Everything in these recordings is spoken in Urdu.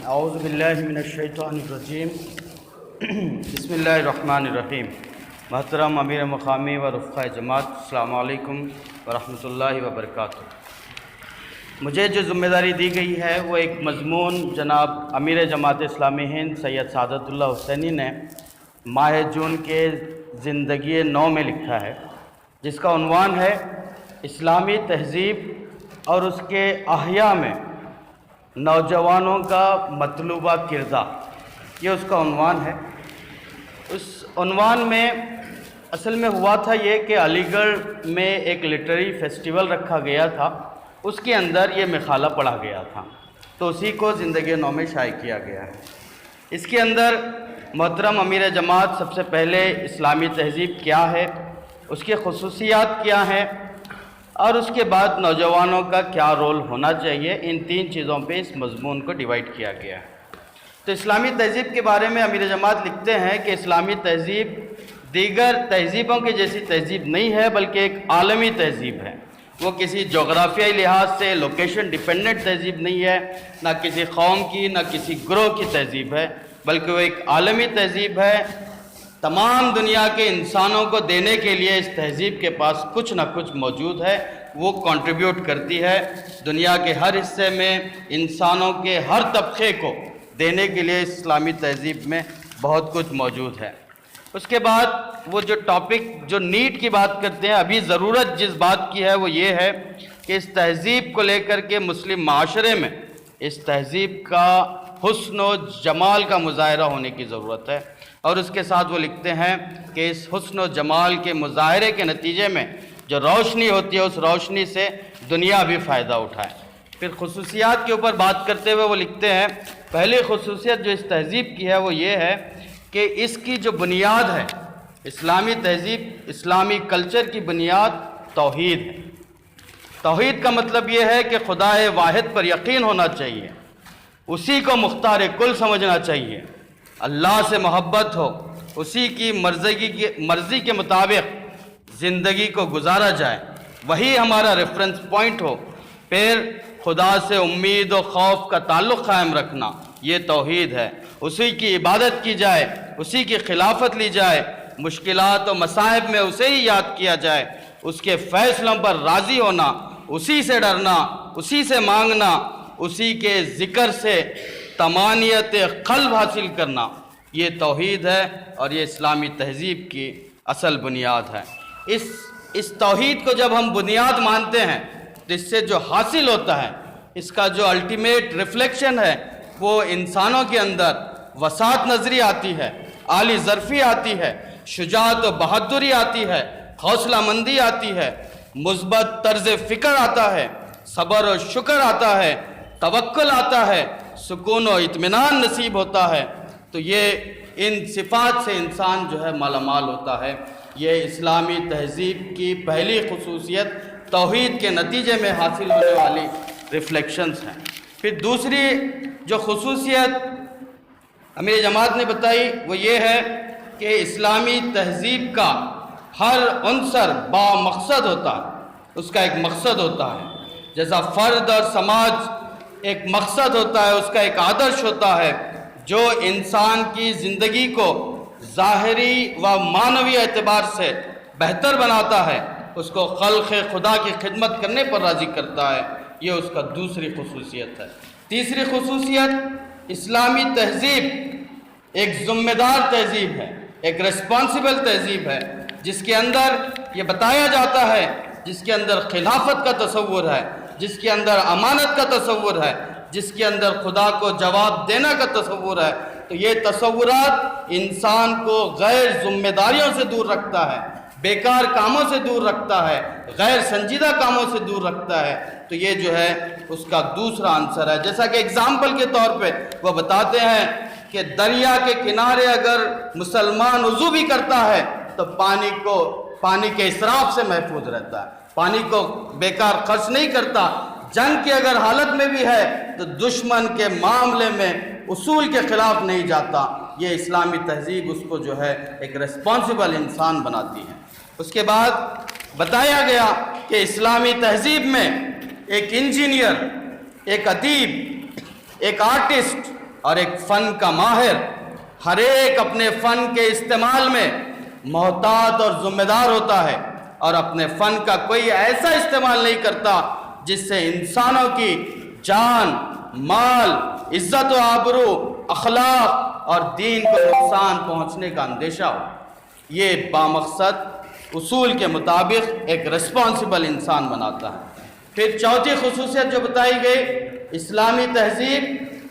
اعوذ باللہ من الشیطان الرجیم بسم اللہ الرحمن الرحیم۔ محترم امیر مقامی و رفقۂ جماعت، السلام علیکم ورحمۃ اللہ وبرکاتہ۔ مجھے جو ذمہ داری دی گئی ہے وہ ایک مضمون جناب امیر جماعت اسلامی ہند سید سعادت اللہ حسینی نے ماہ جون کے زندگی نو میں لکھا ہے، جس کا عنوان ہے اسلامی تہذیب اور اس کے احیاء میں نوجوانوں کا مطلوبہ کردار۔ یہ اس کا عنوان ہے۔ اس عنوان میں اصل میں ہوا تھا یہ کہ علی گڑھ میں ایک لٹریری فیسٹیول رکھا گیا تھا، اس کے اندر یہ مقالہ پڑھا گیا تھا، تو اسی کو زندگی نو میں شائع کیا گیا ہے۔ اس کے اندر محترم امیر جماعت سب سے پہلے اسلامی تہذیب کیا ہے، اس کی خصوصیات کیا ہیں، اور اس کے بعد نوجوانوں کا کیا رول ہونا چاہیے، ان تین چیزوں پہ اس مضمون کو ڈیوائیڈ کیا گیا ہے۔ تو اسلامی تہذیب کے بارے میں امیر جماعت لکھتے ہیں کہ اسلامی تہذیب دیگر تہذیبوں کی جیسی تہذیب نہیں ہے، بلکہ ایک عالمی تہذیب ہے۔ وہ کسی جغرافیائی لحاظ سے لوکیشن ڈیپینڈنٹ تہذیب نہیں ہے، نہ کسی قوم کی نہ کسی گروہ کی تہذیب ہے، بلکہ وہ ایک عالمی تہذیب ہے۔ تمام دنیا کے انسانوں کو دینے کے لیے اس تہذیب کے پاس کچھ نہ کچھ موجود ہے، وہ کنٹریبیوٹ کرتی ہے۔ دنیا کے ہر حصے میں انسانوں کے ہر طبقے کو دینے کے لیے اسلامی تہذیب میں بہت کچھ موجود ہے۔ اس کے بعد وہ جو ٹاپک جو نیڈ کی بات کرتے ہیں، ابھی ضرورت جس بات کی ہے وہ یہ ہے کہ اس تہذیب کو لے کر کے مسلم معاشرے میں اس تہذیب کا حسن و جمال کا مظاہرہ ہونے کی ضرورت ہے، اور اس کے ساتھ وہ لکھتے ہیں کہ اس حسن و جمال کے مظاہرے کے نتیجے میں جو روشنی ہوتی ہے اس روشنی سے دنیا بھی فائدہ اٹھائے۔ پھر خصوصیات کے اوپر بات کرتے ہوئے وہ لکھتے ہیں، پہلی خصوصیت جو اس تہذیب کی ہے وہ یہ ہے کہ اس کی جو بنیاد ہے، اسلامی تہذیب اسلامی کلچر کی بنیاد توحید ہے۔ توحید کا مطلب یہ ہے کہ خدا واحد پر یقین ہونا چاہیے، اسی کو مختار کل سمجھنا چاہیے، اللہ سے محبت ہو، اسی کی مرضی کے مطابق زندگی کو گزارا جائے، وہی ہمارا ریفرنس پوائنٹ ہو۔ پھر خدا سے امید و خوف کا تعلق قائم رکھنا، یہ توحید ہے۔ اسی کی عبادت کی جائے، اسی کی خلافت لی جائے، مشکلات و مصائب میں اسے ہی یاد کیا جائے، اس کے فیصلوں پر راضی ہونا، اسی سے ڈرنا، اسی سے مانگنا، اسی کے ذکر سے طمانینت قلب حاصل کرنا، یہ توحید ہے اور یہ اسلامی تہذیب کی اصل بنیاد ہے۔ اس توحید کو جب ہم بنیاد مانتے ہیں تو اس سے جو حاصل ہوتا ہے، اس کا جو الٹیمیٹ ریفلیکشن ہے، وہ انسانوں کے اندر وسعت نظری آتی ہے، عالی ظرفی آتی ہے، شجاعت و بہادری آتی ہے، حوصلہ مندی آتی ہے، مثبت طرز فکر آتا ہے، صبر و شکر آتا ہے، توکل آتا ہے، سکون و اطمینان نصیب ہوتا ہے۔ تو یہ ان صفات سے انسان جو ہے مالا مال ہوتا ہے۔ یہ اسلامی تہذیب کی پہلی خصوصیت توحید کے نتیجے میں حاصل ہونے والی ریفلیکشنز ہیں۔ پھر دوسری جو خصوصیت امیر جماعت نے بتائی وہ یہ ہے کہ اسلامی تہذیب کا ہر عنصر با مقصد ہوتا ہے، اس کا ایک مقصد ہوتا ہے۔ جیسا فرد اور سماج ایک مقصد ہوتا ہے، اس کا ایک آدرش ہوتا ہے جو انسان کی زندگی کو ظاہری و معنوی اعتبار سے بہتر بناتا ہے، اس کو خلق خدا کی خدمت کرنے پر راضی کرتا ہے، یہ اس کا دوسری خصوصیت ہے۔ تیسری خصوصیت، اسلامی تہذیب ایک ذمہ دار تہذیب ہے، ایک ریسپانسبل تہذیب ہے، جس کے اندر یہ بتایا جاتا ہے، جس کے اندر خلافت کا تصور ہے، جس کے اندر امانت کا تصور ہے، جس کے اندر خدا کو جواب دینا کا تصور ہے۔ تو یہ تصورات انسان کو غیر ذمہ داریوں سے دور رکھتا ہے، بیکار کاموں سے دور رکھتا ہے، غیر سنجیدہ کاموں سے دور رکھتا ہے۔ تو یہ جو ہے اس کا دوسرا عنصر ہے۔ جیسا کہ اگزامپل کے طور پہ وہ بتاتے ہیں کہ دریا کے کنارے اگر مسلمان وضو بھی کرتا ہے تو پانی کے اسراف سے محفوظ رہتا ہے، پانی کو بیکار خرچ نہیں کرتا۔ جنگ کی اگر حالت میں بھی ہے تو دشمن کے معاملے میں اصول کے خلاف نہیں جاتا۔ یہ اسلامی تہذیب اس کو جو ہے ایک ریسپانسبل انسان بناتی ہے۔ اس کے بعد بتایا گیا کہ اسلامی تہذیب میں ایک انجینئر، ایک ادیب، ایک آرٹسٹ، اور ایک فن کا ماہر ہر ایک اپنے فن کے استعمال میں محتاط اور ذمہ دار ہوتا ہے، اور اپنے فن کا کوئی ایسا استعمال نہیں کرتا جس سے انسانوں کی جان، مال، عزت و آبرو، اخلاق اور دین کو نقصان پہنچنے کا اندیشہ ہو۔ یہ بامقصد اصول کے مطابق ایک رسپانسبل انسان بناتا ہے۔ پھر چوتھی خصوصیت جو بتائی گئی، اسلامی تہذیب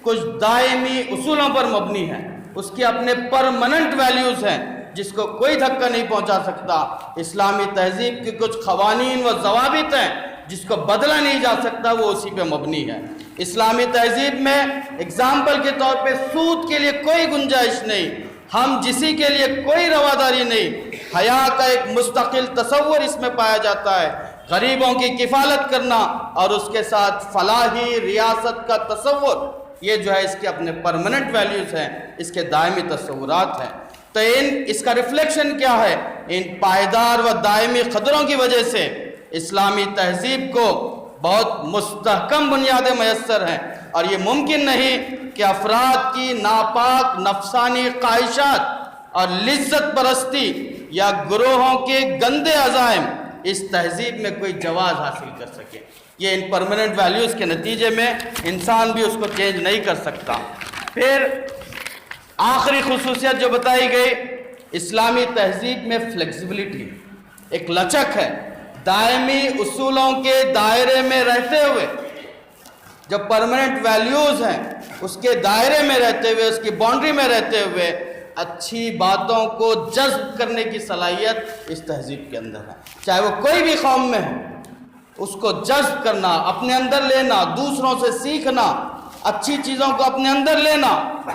کچھ دائمی اصولوں پر مبنی ہے، اس کے اپنے پرماننٹ ویلیوز ہیں جس کو کوئی دھکا نہیں پہنچا سکتا۔ اسلامی تہذیب کے کچھ قوانین و ضوابط ہیں جس کو بدلا نہیں جا سکتا، وہ اسی پہ مبنی ہے۔ اسلامی تہذیب میں اگزامپل کے طور پہ سود کے لیے کوئی گنجائش نہیں، ہم جسی کے لیے کوئی رواداری نہیں، حیا کا ایک مستقل تصور اس میں پایا جاتا ہے، غریبوں کی کفالت کرنا اور اس کے ساتھ فلاحی ریاست کا تصور، یہ جو ہے اس کے اپنے پرماننٹ ویلیوز ہیں، اس کے دائمی تصورات ہیں۔ تو اس کا ریفلیکشن کیا ہے؟ ان پائیدار و دائمی قدروں کی وجہ سے اسلامی تہذیب کو بہت مستحکم بنیادیں میسر ہیں، اور یہ ممکن نہیں کہ افراد کی ناپاک نفسانی خواہشات اور لذت پرستی یا گروہوں کے گندے عزائم اس تہذیب میں کوئی جواز حاصل کر سکے۔ یہ ان پرماننٹ ویلیوز کے نتیجے میں انسان بھی اس کو چینج نہیں کر سکتا۔ پھر آخری خصوصیت جو بتائی گئی، اسلامی تہذیب میں فلیکسیبلٹی، ایک لچک ہے، دائمی اصولوں کے دائرے میں رہتے ہوئے، جو پرماننٹ ویلیوز ہیں اس کے دائرے میں رہتے ہوئے، اس کی باؤنڈری میں رہتے ہوئے اچھی باتوں کو جذب کرنے کی صلاحیت اس تہذیب کے اندر ہے، چاہے وہ کوئی بھی قوم میں ہو، اس کو جذب کرنا، اپنے اندر لینا، دوسروں سے سیکھنا، اچھی چیزوں کو اپنے اندر لینا،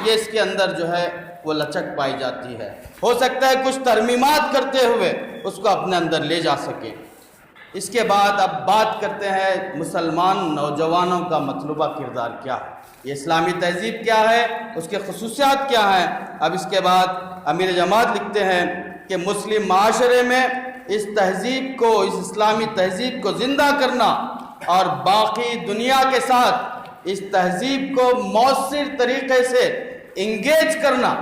یہ اس کے اندر جو ہے وہ لچک پائی جاتی ہے۔ ہو سکتا ہے کچھ ترمیمات کرتے ہوئے اس کو اپنے اندر لے جا سکے۔ اس کے بعد اب بات کرتے ہیں مسلمان نوجوانوں کا مطلوبہ کردار کیا ہے، یہ اسلامی تہذیب کیا ہے، اس کے خصوصیات کیا ہیں۔ اب اس کے بعد امیر جماعت لکھتے ہیں کہ مسلم معاشرے میں اس تہذیب کو، اس اسلامی تہذیب کو زندہ کرنا اور باقی دنیا کے ساتھ اس تہذیب کو مؤثر طریقے سے انگیج کرنا،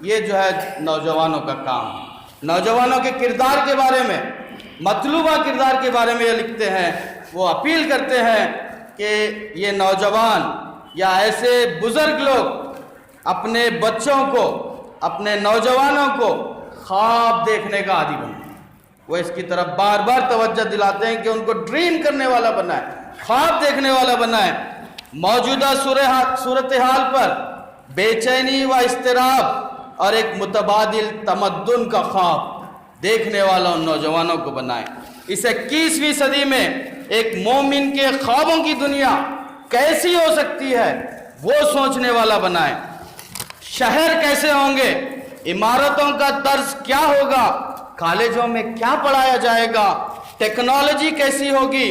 یہ جو ہے نوجوانوں کا کام ہے۔ نوجوانوں کے کردار کے بارے میں، مطلوبہ کردار کے بارے میں یہ لکھتے ہیں، وہ اپیل کرتے ہیں کہ یہ نوجوان یا ایسے بزرگ لوگ اپنے بچوں کو، اپنے نوجوانوں کو خواب دیکھنے کا عادی بنائیں۔ وہ اس کی طرف بار بار توجہ دلاتے ہیں کہ ان کو ڈریم کرنے والا بنائیں، خواب دیکھنے والا بنائیں۔ موجودہ صورتحال پر بے چینی و اضطراب اور ایک متبادل تمدن کا خواب دیکھنے والا ان نوجوانوں کو بنائیں۔ اس 21ویں صدی میں ایک مومن کے خوابوں کی دنیا کیسی ہو سکتی ہے وہ سوچنے والا بنائیں۔ شہر کیسے ہوں گے، عمارتوں کا طرز کیا ہوگا، کالجوں میں کیا پڑھایا جائے گا، ٹیکنالوجی کیسی ہوگی،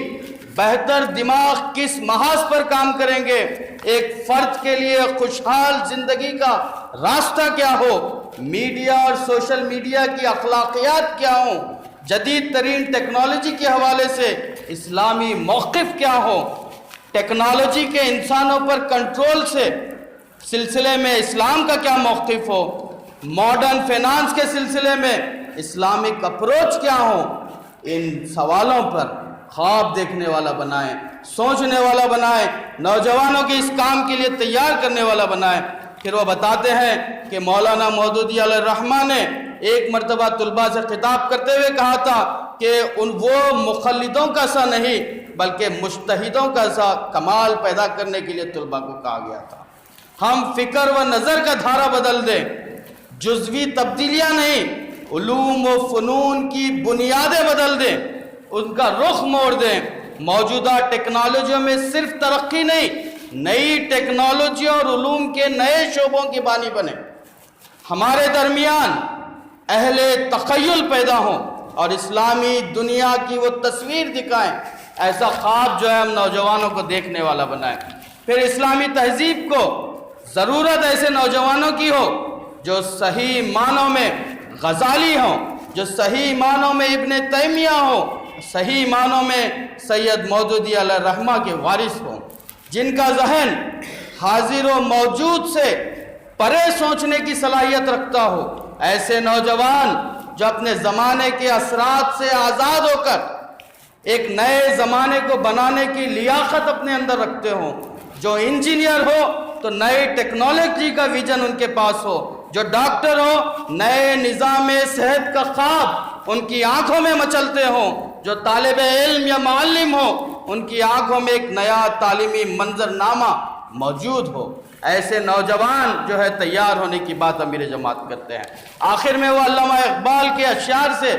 بہتر دماغ کس محاذ پر کام کریں گے، ایک فرد کے لیے خوشحال زندگی کا راستہ کیا ہو، میڈیا اور سوشل میڈیا کی اخلاقیات کیا ہوں، جدید ترین ٹیکنالوجی کے حوالے سے اسلامی موقف کیا ہو، ٹیکنالوجی کے انسانوں پر کنٹرول سے سلسلے میں اسلام کا کیا موقف ہو، ماڈرن فینانس کے سلسلے میں اسلامک اپروچ کیا ہو۔ ان سوالوں پر خواب دیکھنے والا بنائیں، سوچنے والا بنائیں، نوجوانوں کے اس کام کے لیے تیار کرنے والا بنائیں۔ پھر وہ بتاتے ہیں کہ مولانا مودودی علیہ الرحمہ نے ایک مرتبہ طلباء سے خطاب کرتے ہوئے کہا تھا کہ وہ مخلدوں کا سا نہیں بلکہ مجتہدوں کا سا کمال پیدا کرنے کے لیے طلباء کو کہا گیا تھا۔ ہم فکر و نظر کا دھارا بدل دیں، جزوی تبدیلیاں نہیں، علوم و فنون کی بنیادیں بدل دیں، ان کا رخ موڑ دیں۔ موجودہ ٹیکنالوجیوں میں صرف ترقی نہیں، نئی ٹیکنالوجی اور علوم کے نئے شعبوں کی بانی بنیں، ہمارے درمیان اہل تخیل پیدا ہوں اور اسلامی دنیا کی وہ تصویر دکھائیں۔ ایسا خواب جو ہے ہم نوجوانوں کو دیکھنے والا بنائیں۔ پھر اسلامی تہذیب کو ضرورت ایسے نوجوانوں کی ہو جو صحیح معنوں میں غزالی ہوں، جو صحیح معنوں میں ابن تیمیہ ہوں، صحیح معنوں میں سید مودودی علیہ الرحمہ کے وارث ہوں، جن کا ذہن حاضر و موجود سے پرے سوچنے کی صلاحیت رکھتا ہو، ایسے نوجوان جو اپنے زمانے کے اثرات سے آزاد ہو کر ایک نئے زمانے کو بنانے کی لیاقت اپنے اندر رکھتے ہوں، جو انجینئر ہو تو نئی ٹیکنالوجی کا ویژن ان کے پاس ہو، جو ڈاکٹر ہو نئے نظام صحت کا خواب ان کی آنکھوں میں مچلتے ہوں، جو طالب علم یا معلم ہو ان کی آنکھوں میں ایک نیا تعلیمی منظرنامہ موجود ہو۔ ایسے نوجوان جو ہے تیار ہونے کی بات امیر جماعت کرتے ہیں۔ آخر میں وہ علامہ اقبال کے اشعار سے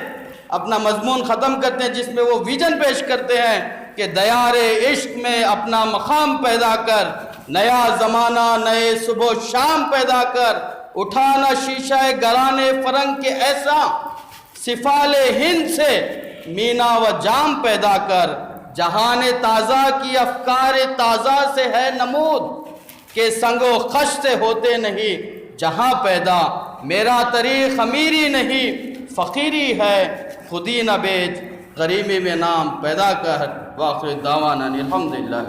اپنا مضمون ختم کرتے ہیں، جس میں وہ ویژن پیش کرتے ہیں کہ دیار عشق میں اپنا مقام پیدا کر، نیا زمانہ نئے صبح و شام پیدا کر، اٹھانا شیشہ گرانے فرنگ کے ایسا، سفال ہند سے مینا و جام پیدا کر، جہان تازہ کی افکار تازہ سے ہے نمود، کہ سنگ و خش سے ہوتے نہیں جہاں پیدا، میرا طریق امیری نہیں فقیری ہے، خودی نہ بیچ غریبی میں نام پیدا کر۔ واخر دعوانا الحمدللہ۔